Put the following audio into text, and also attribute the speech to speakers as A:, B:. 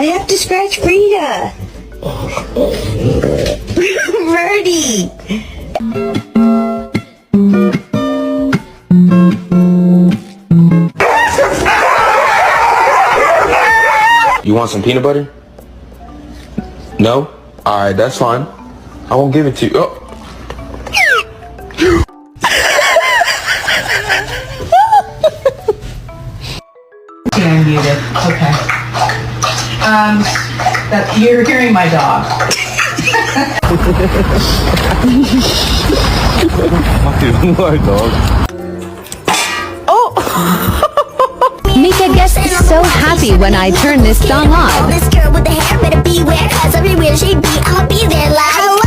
A: I have to scratch Frida. Birdie.
B: You want some peanut butter? No? Alright, that's fine. I won't give it to you. Oh.
C: I'm muted. Okay. You're hearing my dog.
B: My dog.
D: Mika gets so happy when I turn this song on.
E: This girl with the hair better beware, cause everywhere she be, I'ma be there like